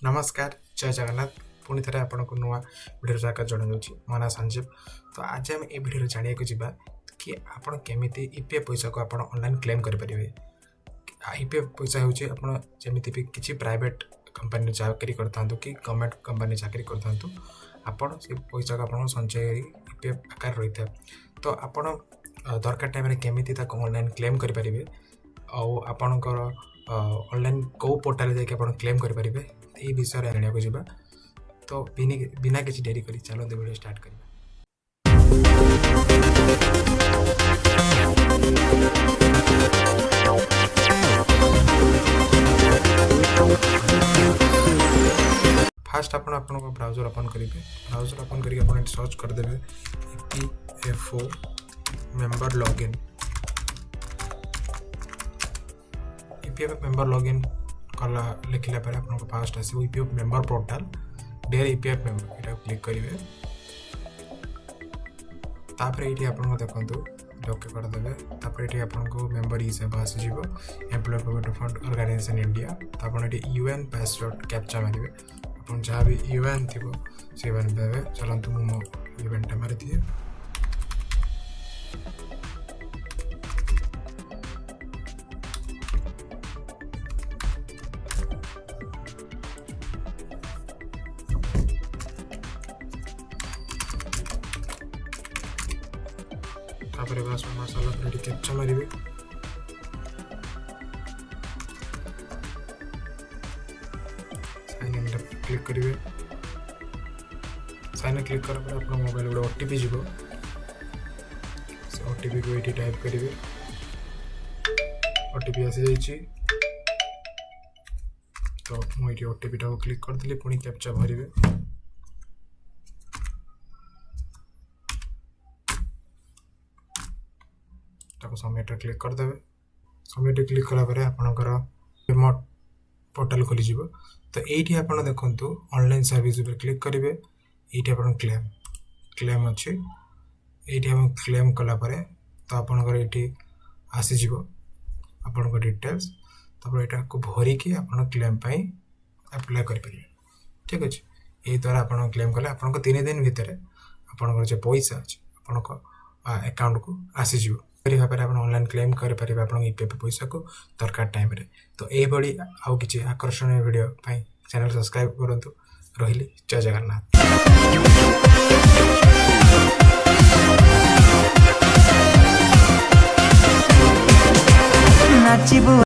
नमस्कार जय जगन्नाथ पुणी थे आपको नुआ वीडियो स्वागत जनाऊँगी मो ना संजीव। तो आज आम ये वीडियो जाना जा कि आपड़ केमी ईपीएफ पैसा को आप ऑनलाइन क्लेम करेंगे। ईपीएफ पैसा हूँ जमी भी किसी प्राइवेट कंपनी चाकरी करता कि गवर्नमेंट कंपनी चाकरी करता आपण से पैसा को आप संचय ईपीएफ आकार रही था। तो आपड़ दरकार टाइम केमी ऑनलाइन क्लेम करेंगे आपणकर ऑनलाइन कौ पोर्टाल जाकि क्लेम करेंगे ये विषय जाना को जावा। तो बिना किसी डेरी करी चलते वीडियो स्टार्ट करिया। फास्ट आपण ब्राउजर ओपन करेंगे। ब्राउजर ओपन करके सर्च करदे EPFO member login. EPF member login कला लिखला पर आपको फास्ट आसो ईपीएफ मेंबर पोर्टाल डेयर ईपीएफ मेंबर इटा क्लिक करेंगे। तापर ये आपको देखो ओके करदे। तापर ये आपको मेंबर हिसाब आसज employee provident fund organisation India. तो आप यूएन पासवर्ड कैप्चा मारे आप जहाँ भी यूएन थी से देवे। चलतु मो यूएनटा मारी दिए। तापर बस मसाला पर कैप्चा मारे साइन इन क्लिक करेंगे। साइन इन क्लिक कर आप मोबाइल गोटे ओटीपी जीव से ओटीपी को ये टाइप करेंगे। ओटीपी आसी जाइए तो मुझे ओटीपी टाक क्लिक करदेली पुणी कैप्चा भरवे। सबमिट क्लिक करदे। सबमिट क्लिक कलापर आपणकर रिमोट पोर्टाल खोली। तो ये आप देखो ऑनलाइन सर्विस पर क्लिक करेंगे। ये आप क्लेम अच्छे ये हम क्लेम कलापर तो आपणकर ये आसीज आपण डिटेल्स। तब यहाँ को भरिकी आप क्लेम अप्लाई करेंगे। ठीक अच्छे यही द्वारा आप क्लेम कले आप 3 दिन भितर आपंकर जो पैसा अच्छे आप अकाउंट को आसीज भाव में आप ऑनलाइन क्लेम करेंगे आप ईपीएफ पैसा को दरकार टाइम रे। तो यही आउ कि आकर्षणीय वीडियो चैनल सब्सक्राइब करूँ। रही जय जगन्नाथ।